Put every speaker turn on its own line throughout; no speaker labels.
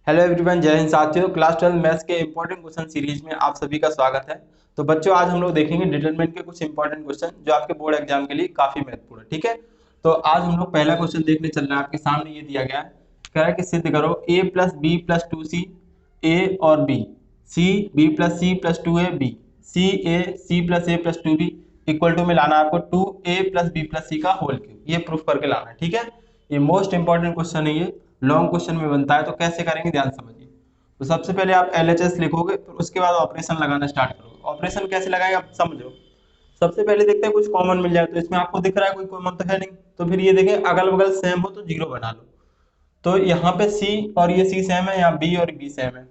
Hello everyone, जय हिंद साथियों। Class 12 maths के इंपॉर्टेंट क्वेश्चन सीरीज में आप सभी का स्वागत है। तो बच्चों, आज हम लोग देखेंगे डिटरमिनेंट के कुछ इंपॉर्टेंट क्वेश्चन जो आपके बोर्ड एग्जाम के लिए काफी महत्वपूर्ण है। ठीक है, तो आज हम लोग पहला क्वेश्चन देखने चल रहे हैं। आपके सामने ये दिया गया है, कह रहा है कि सिद्ध करो a plus B plus two C A और B, C B plus C plus two A B, C A C plus A plus two B equal to में लाना है आपको two A plus B plus C का whole cube. ये proof करके लाना है। ठीक है, ये मोस्ट इंपॉर्टेंट क्वेश्चन है, ये लॉन्ग क्वेश्चन में बनता है। तो कैसे करेंगे, ध्यान समझिए। तो सबसे पहले आप LHS लिखोगे, फिर उसके बाद ऑपरेशन लगाना स्टार्ट करोगे। ऑपरेशन कैसे लगाएंगे आप समझो। सबसे पहले देखते हैं कुछ कॉमन मिल जाए। तो इसमें आपको दिख रहा है कोई कॉमन तो है नहीं, तो फिर ये देखें अगल बगल सेम हो तो जीरो बना लो। तो यहाँ पे C और ये C सेम है, यहाँ B और B सेम है।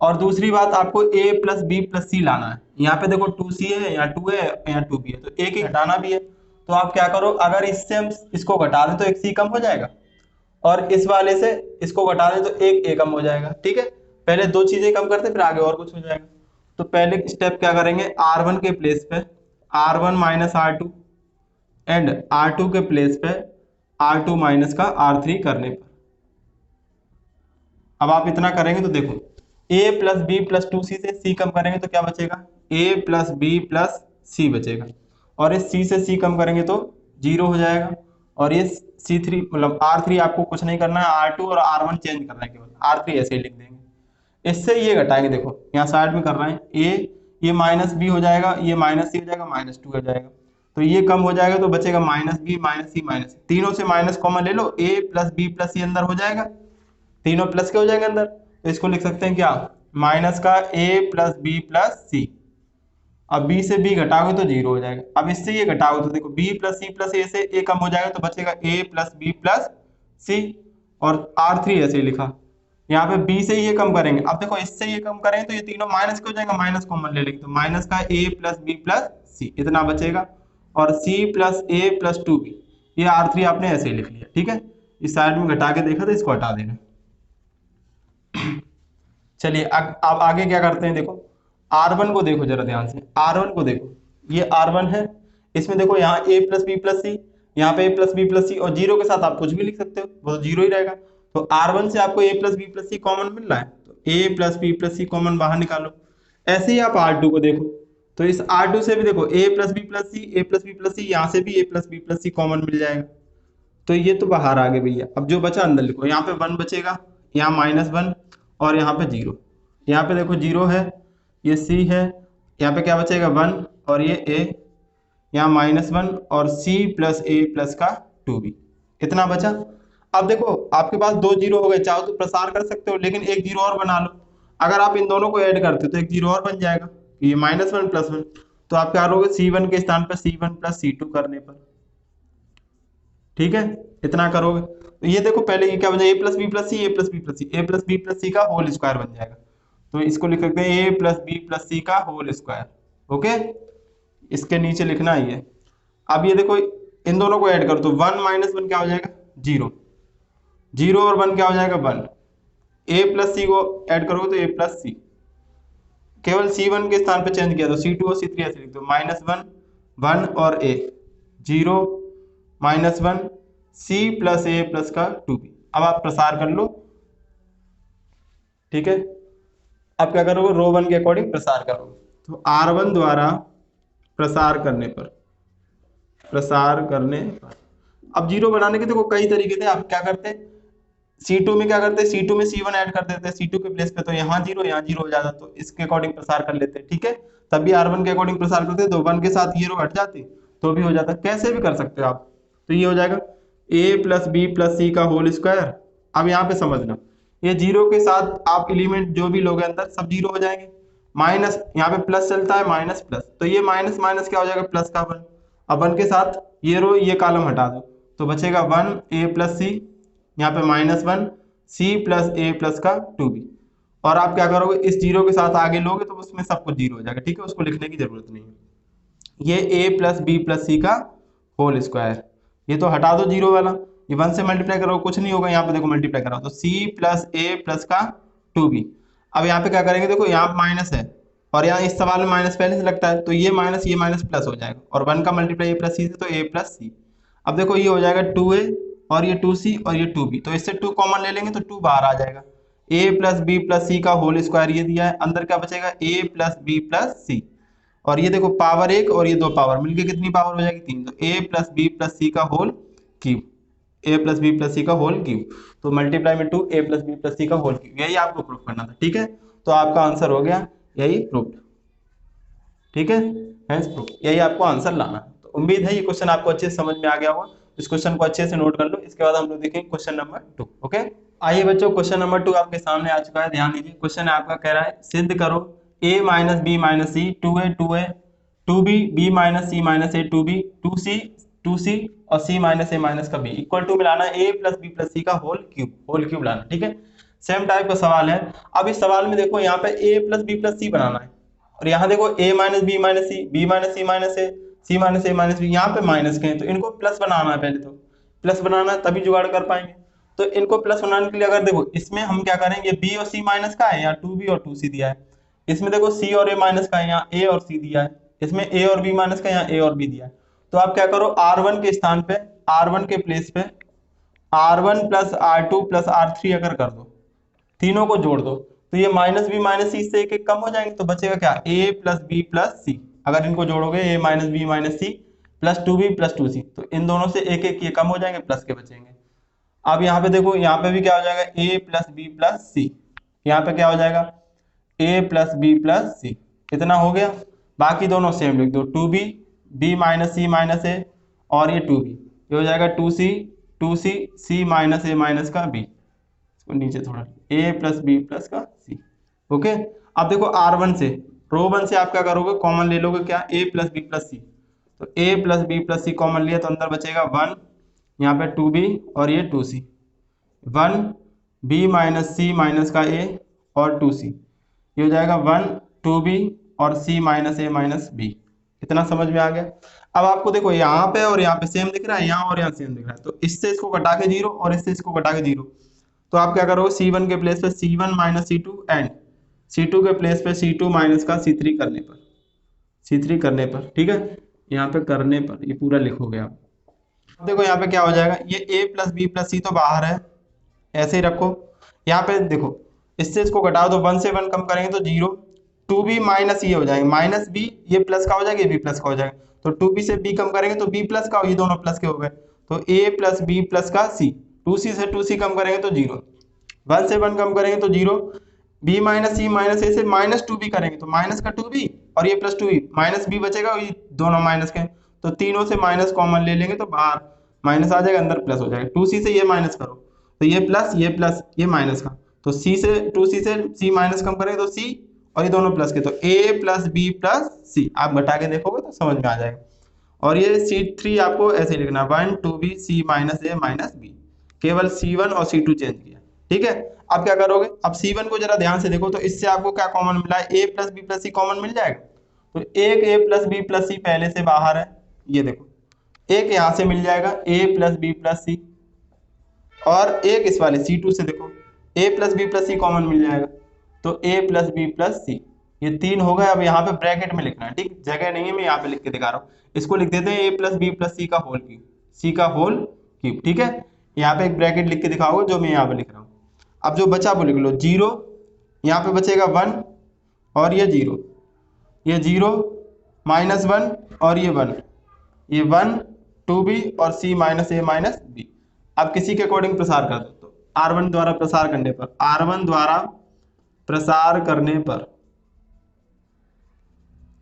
और दूसरी बात, आपको A प्लस बी प्लस सी लाना है। यहाँ पे देखो 2C है, यहाँ 2 है, यहाँ 2B है, तो एक ही घटाना भी है। तो आप क्या करो, अगर इससे हम इसको घटा दें तो एक C कम हो जाएगा, और इस वाले से इसको घटा दें तो एक A कम हो जाएगा। ठीक है, पहले दो चीजें कम करते फिर आगे और कुछ हो जाएगा। तो पहले स्टेप क्या करेंगे, R1 के प्लेस पे R1 minus R2 and R2 के प्लेस पे R2 माइनस का R3 करने पर अब आप इतना करेंगे तो देखो a plus B plus two C से c कम करेंगे तो क्या बचेगा, a plus B plus C बचेगा। और इस c से c कम करेंगे तो जीरो हो जाएगा। और ये C3 मतलब R3 आपको कुछ नहीं करना है, R2 और R1 चेंज करना है, केवल R3 ऐसे ही लिख देंगे। इससे ये घटाएंगे, देखो यहाँ साइड में कर रहे हैं a, ये माइनस बी हो जाएगा, ये माइनस सी हो जाएगा, माइनस टू हो जाएगा। तो ये कम हो जाएगा तो बचेगा minus B minus C minus, तीनों से माइनस कॉमन ले लो, a प्लस बी प्लस सी अंदर हो जाएगा, तीनों प्लस के हो जाएंगे अंदर। तो इसको लिख सकते हैं क्या, माइनस का a प्लस बी प्लस सी। अब b से b घटाओगे तो जीरो हो जाएगा। अब इससे ये घटाओगे तो देखो b plus C plus a से a कम हो जाएगा तो बचेगा a plus B plus C. और R3 ऐसे ही लिखा। यहाँ पे b से ये कम करेंगे, अब देखो इससे ये कम करेंगे तो ये तीनों माइनस के हो जाएंगे, माइनस कॉमन ले लेंगे तो माइनस का a plus B plus C इतना बचेगा। और c plus a plus two B, ये R3 आपने ऐसे ही लिख लिया। ठीक है, इस साइड में घटा के देखा तो इसको हटा देना। चलिए अब आगे क्या करते हैं, देखो R1 को देखो जरा ध्यान से, R1 को देखो, ये R1 है। इसमें देखो यहाँ a plus B plus C, यहाँ पे a plus B plus C, और जीरो के साथ आप कुछ भी लिख सकते हो, वो तो जीरो ही रहेगा। तो R1 से आपको a plus B plus C common मिल रहा है, तो a plus B plus C common बाहर निकालो। ऐसे ही आप R2 को देखो, तो इस R2 से भी देखो a plus B plus C, a plus B plus C, यहाँ से भी a plus B plus C common मिल जाएगा। तो ये तो बाहर आ गए भैया। अब जो बचा अंदर लिखो, यहाँ पे वन बचेगा, यहाँ माइनस वन, और यहाँ पे जीरो। यहाँ पे देखो जीरो है, ये सी है, यहाँ पे क्या बचेगा वन, और ये ए, यहाँ माइनस वन, और सी प्लस ए प्लस का टू बी, इतना बचा। अब देखो आपके पास दो जीरो हो गए, चाहो तो प्रसार कर सकते हो, लेकिन एक जीरो और बना लो। अगर आप इन दोनों को ऐड करते हो तो एक जीरो और बन जाएगा, ये माइनस वन प्लस वन। तो आप क्या करोगे, सी वन के स्थान पर सी वन प्लस सी टू करने पर। ठीक है, इतना करोगे तो ये देखो पहले ये क्या बन जाएगा, ए प्लस बी प्लस सी, ए प्लस बी प्लस सी, ए प्लस बी प्लस सी का होल स्क्वायर बन जाएगा। तो इसको लिख सकते हैं ए प्लस बी प्लस सी का होल स्क्वायर। ओके, इसके नीचे लिखना है ये। अब ये देखो इन दोनों को ऐड करो तो वन माइनस वन क्या हो जाएगा, जीरो, जीरो और वन क्या हो जाएगा वन। ए प्लस सी को ऐड करोगे तो ए प्लस सी, केवल सी वन के स्थान पे चेंज किया तो सी टू और सी थ्री ऐसे लिख दो, माइनस वन, वन और A, zero, minus one, C plus A plus का टू बी। अब आप प्रसार कर लो। ठीक है, अब क्या करोगे, रो वन के अकॉर्डिंग प्रसार करोगे। तो R1 द्वारा प्रसार करने पर, प्रसार करने पर, अब जीरो बनाने के देखो कई तरीके थे। आप क्या करते, C2 में क्या करते, C2 में C1 ऐड कर देते, C2 के प्लेस पे, तो यहाँ जीरो हो जाता, तो इसके अकॉर्डिंग प्रसार कर लेते। ठीक है, तब भी R1 के अकॉर्डिंग प्रसार करते तो वन के साथ ये रो हट जाती तो भी हो जाता। कैसे भी कर सकते हो आप। तो ये हो जाएगा a plus B plus C का होल स्क्वायर। अब यहाँ पे समझना, ये जीरो के साथ आप एलिमेंट जो भी लोगे अंदर सब जीरो हो जाएंगे। माइनस यहाँ पे प्लस चलता है, माइनस प्लस, तो ये माइनस माइनस क्या हो जाएगा, प्लस का वन। अब वन के साथ ये रो ये कॉलम हटा दो तो बचेगा वन a प्लस सी, यहाँ पे minus one C plus A plus का टू बी। और आप क्या करोगे, इस जीरो के साथ आगे लोगे तो उसमें सब कुछ जीरो हो जाएगा। ठीक है, उसको लिखने की जरूरत नहीं है। ये a plus B plus C का होल स्क्वायर, ये तो हटा दो जीरो वाला, ये वन से मल्टीप्लाई करो कुछ नहीं होगा, यहाँ पे देखो मल्टीप्लाई करो तो c प्लस ए प्लस का टू बी। अब यहाँ पे क्या करेंगे, देखो यहाँ माइनस है और यहाँ इस सवाल में माइनस पहले से लगता है, तो ये माइनस प्लस हो जाएगा, और वन का मल्टीप्लाई ए प्लस सी से तो ए प्लस सी। अब देखो ये हो जाएगा टू ए, और ये टू सी, और ये टू बी, तो इससे टू कॉमन ले लेंगे तो टू बाहर आ जाएगा, ए प्लस बी प्लस सी का होल स्क्वायर ये दिया है, अंदर क्या बचेगा ए प्लस बी प्लस सी, और ये देखो पावर एक और ये दो पावर मिलके कितनी पावर हो जाएगी 3, तो ए प्लस बी प्लस सी का होल क्यूब, ए प्लस बी प्लस सी का होल क्यूब, तो मल्टीप्लाई में 2 ए प्लस बी प्लस सी का होल क्यूब, यही आपको प्रूफ करना था। ठीक है, तो आपका आंसर हो गया यही प्रूफ। ठीक है, हेंस प्रूफ, यही आपको आंसर लाना है। तो उम्मीद है ये क्वेश्चन आपको अच्छे से समझ में आ गया होगा, इस क्वेश्चन को अच्छे से नोट कर लो। इसके बाद हम लोग देखेंगे क्वेश्चन नंबर 2। ओके, आइए बच्चों क्वेश्चन नंबर 2 आपके सामने आ चुका है, ध्यान दीजिए। क्वेश्चन आपका कह रहा है सिद्ध करो a minus B minus C 2a 2b b minus C minus A 2b 2c और c माइनस ए माइनस का b इक्वल टू मिलाना a plus B plus C का होल क्यूब लाना। ठीक है, सेम टाइप का सवाल है। अब इस सवाल में देखो यहाँ पे a plus B plus C बनाना है, और यहाँ देखो a minus B minus C, B minus C minus A, C minus A minus B, यहाँ पे माइनस के हैं तो इनको प्लस बनाना है, पहले तो प्लस बनाना है तभी जुगाड़ कर पाएंगे। तो इनको प्लस बनाने के लिए अगर देखो इसमें हम क्या करेंगे, b और c माइनस का है, यहाँ 2b और 2c दिया है, इसमें देखो c और a माइनस का है, यहाँ a और c दिया है, इसमें a और b माइनस का, यहाँ a और b दिया है। तो आप क्या करो r1 के स्थान पे, r1 के प्लेस पे r1 plus r2 plus r3 अगर कर दो, तीनों को जोड़ दो, तो ये माइनस बी माइनस सी से एक एक कम हो जाएंगे, तो बचेगा क्या a plus B plus C. अगर इनको जोड़ोगे a minus B minus C plus 2b plus 2c, तो इन दोनों से एक एक ये कम हो जाएंगे, प्लस के बचेंगे। अब यहाँ पे देखो, यहाँ पे भी क्या हो जाएगा a plus B plus C, यहाँ पे क्या हो जाएगा a plus B plus C, इतना हो गया। बाकी दोनों सेम लिख दो, 2b b minus C minus A और ये 2b, ये हो जाएगा 2c c minus A minus का b, इसको नीचे थोड़ा a प्लस बी प्लस का c। ओके, अब देखो r1 से रो 1 से आप क्या करोगे, कॉमन ले लोगे, क्या a plus B plus C, तो a plus B plus C common लिया तो अंदर बचेगा 1, यहाँ पे 2b और ये 2c, 1 b minus C minus का a और 2c, ये हो जाएगा 1 2b और c minus A minus b। इतना समझ में आ गया। अब आपको देखो यहाँ पे और यहाँ पे सेम दिख रहा है, यहाँ और यहाँ सेम दिख रहा है, तो इससे इसको घटा के 0 और इससे इसको घटा के 0, तो आप क्या करोगे c1 के प्लेस पे c1 minus c2 and c2 के प्लेस पे c2 माइनस का c3 करने पर, ठीक है, यहाँ पे करने पर ये पूरा लिखोगे आप। देखो यहाँ पे क्या हो जाएगा, ये a plus B plus C तो बाहर है, ऐसे ही रखो। यहाँ पे देखो इससे इसको घटाओ तो 1 से 1 कम करेंगे तो 0, 2b माइनस ये हो जाएगा माइनस b, ये प्लस का हो जाएगा, ये b प्लस का हो जाएगा, तो 2b से b कम करेंगे तो b प्लस का, ये दोनों प्लस के हो गए, तो a प्लस b प्लस का c, 2c से 2c कम करेंगे तो 0, 1 से 1 कम करेंगे तो 0, b माइनस सी माइनस ए से माइनस 2b करेंगे तो माइनस का 2b और ये प्लस 2b, माइनस b बचेगा, ये दोनों माइनस के, तो तीनों से माइनस कॉमन ले लेंगे तो बाहर माइनस आ जाएगा, अंदर प्लस हो जाएगा। 2c से ये माइनस करो तो ये प्लस ये माइनस का, तो c से 2c से c माइनस कम करेंगे तो c और ये दोनों प्लस के, तो a प्लस बी प्लस सी, आप घटा के देखोगे तो समझ में आ जाएगा। और ये c3 आपको ऐसे लिखना 1 2b c minus A minus B, केवल c1 और c2 चेंज किया। ठीक है, अब क्या करोगे, अब c1 को जरा ध्यान से देखो, तो इससे आपको क्या कॉमन मिला है, a plus B plus C common मिल जाएगा, तो एक a plus B plus C पहले से बाहर है, ये देखो एक यहाँ से मिल जाएगा a plus B plus C, और एक इस वाले c2 से देखो a plus B plus C common मिल जाएगा, तो a plus B plus C, ये 3 हो गए। अब यहाँ पे ब्रैकेट में लिखना है, ठीक, जगह नहीं है, मैं यहाँ पे लिख के दिखा रहा हूँ, इसको लिख देते हैं a plus B plus C का होल क्यूब, सी का होल क्यूब। ठीक है, यहाँ पे एक ब्रैकेट लिख के दिखाओगे जो मैं यहाँ पे लिख रहा हूँ। अब जो बचा वो लिख लो, 0 यहाँ पे बचेगा 1 और ये 0, ये 0 माइनस 1 और ये 1, ये 1 2b और c minus A minus B. अब किसी के अकॉर्डिंग प्रसार कर दो, तो r1 द्वारा प्रसार करने पर, r1 द्वारा प्रसार करने पर,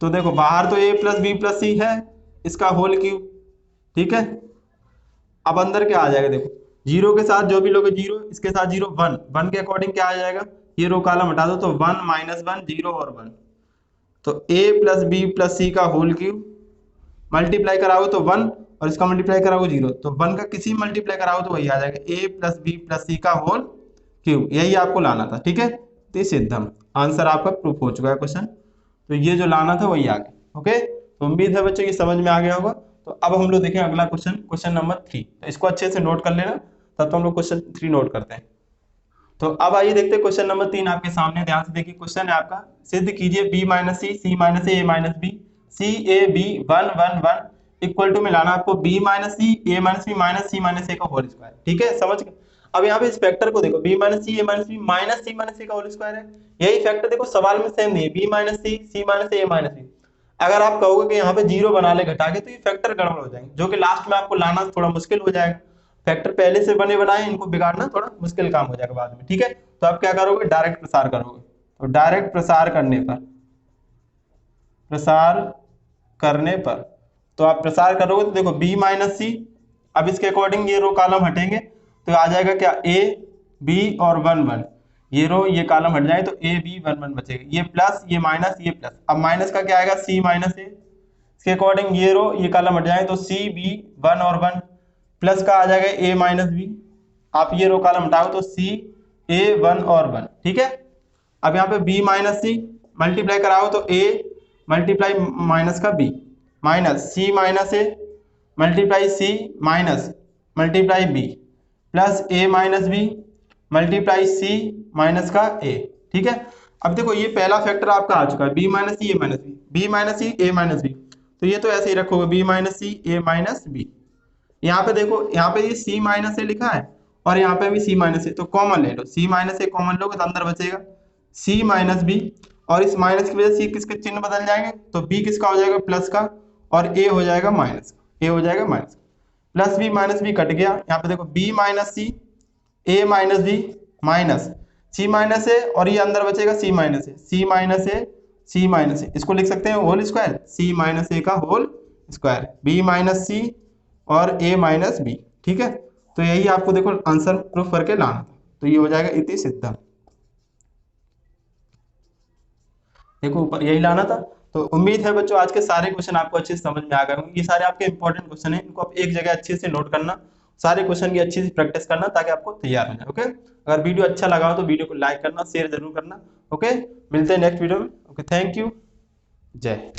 तो देखो बाहर तो a प्लस बी प्लस सी है, इसका होल क्यूब। ठीक है, अब अंदर क्या आ जाएगा, देखो 0 के साथ जो भी लोगे 0, इसके साथ 0 1, 1 के अकॉर्डिंग क्या आ जाएगा, ये रो कॉलम हटा दो तो 1 माइनस 1 0 और 1, तो a plus B plus C का होल क्यूब, मल्टीप्लाई कराओगे तो 1 और इसका मल्टीप्लाई कराओगे 0, तो 1 का किसी मल्टीप्लाई कराओगे तो वही आ जाएगा a plus B plus C का होल क्यूब, यही आपको लाना था। ठीक है, तो सिद्धम आंसर आपका प्रूफ हो चुका है क्वेश्चन, तो ये जो लाना था वही आ गया। ओके, तो उम्मीद है बच्चों ये समझ में आ गया होगा। तो अब हम लोग देखें अगला क्वेश्चन, क्वेश्चन नंबर 3, तो इसको अच्छे से नोट कर लेना, तब तो हम लोग क्वेश्चन 3 नोट करते हैं। तो अब आइए देखते हैं क्वेश्चन नंबर 3 आपके सामने, ध्यान से देखिए। क्वेश्चन है आपका, सिद्ध कीजिए b minus C, c minus A minus B, C A B 1 1 1 equal to मिलाना आपको b minus C, a minus B minus C minus A का होल स्क्वायर। ठीक है, समझ गए। अब यहाँ पे इस फैक्टर को देखो B minus C A minus B minus C minus A का होल स्क्वायर है। यही फैक्टर देखो सवाल में सेम नहीं है, B minus C minus A minus B. अगर आप कहोगे कि यहाँ पे जीरो बना ले घटा के तो ये फैक्टर गड़बड़ हो जाएंगे, जो कि लास्ट में आपको लाना थोड़ा मुश्किल हो जाएगा। फैक्टर पहले से बने बनाए इनको बिगाड़ना थोड़ा मुश्किल काम हो जाएगा बाद में, ठीक है। तो आप क्या करोगे, डायरेक्ट प्रसार करोगे। तो डायरेक्ट प्रसार करने पर तो आप प्रसार करोगे तो देखो बी माइनस सी, अब इसके अकॉर्डिंग ये रो कॉलम हटेंगे तो आ जाएगा क्या, ए बी और वन वन, ये रो ये कॉलम हट जाए तो ए बी वन वन बचेगा, ये प्लस ये माइनस ये प्लस। अब माइनस का क्या आएगा, सी माइनस ए, इसके अकॉर्डिंग ये रो ये कॉलम हट जाए तो सी बी वन और वन, प्लस का आ जाएगा ए माइनस बी, आप ये रो कॉलम हटाओ तो सी ए वन और वन, ठीक है। अब यहाँ पे बी माइनस सी मल्टीप्लाई कराओ तो ए मल्टीप्लाई माइनस का B minus C minus A multiply C minus multiply B plus A minus B multiply C minus का ए, ठीक है। अब देखो ये पहला फैक्टर आपका आ चुका है, B minus C A minus B, B minus C A minus B, तो ये तो ऐसे ही रखोगे B minus C A minus B. यहाँ पे देखो यहाँ पे ये सी माइनस ए लिखा है और यहाँ पे भी सी माइनस ए, तो कॉमन ले लो, सी माइनस ए कॉमन लोगे तो अंदर बचेगा सी माइनस बी, और इस माइनस की वजह से किसके चिन्ह बदल जाएंगे तो बी किसका हो जाएगा प्लस का और ए हो जाएगा माइनस, ए हो जाएगा minus, plus B minus B cut गया। यहाँ पे देखो B minus C A minus B minus C minus A और ये अंदर बचेगा C minus A, C minus A C minus A, इसको लिख सकते हैं whole square, C minus A का whole square, B minus C और ए माइनस बी, ठीक है। तो यही आपको देखो आंसर प्रूफ करके लाना था, तो ये हो जाएगा इति सिद्धम, देखो ऊपर यही लाना था। तो उम्मीद है बच्चों आज के सारे क्वेश्चन आपको अच्छे से समझ में आ गए होंगे, ये सारे आपके इंपॉर्टेंट क्वेश्चन हैं, इनको आप एक जगह अच्छे से नोट करना, सारे क्वेश्चन की अच्छी से प्रैक्टिस करना ताकि आपको तैयार हो जाए, ओके। अगर वीडियो अच्छा लगा हो तो वीडियो को लाइक करना, शेयर जरूर करना, ओके। मिलते हैं नेक्स्ट वीडियो में, ओके, थैंक यू, जय।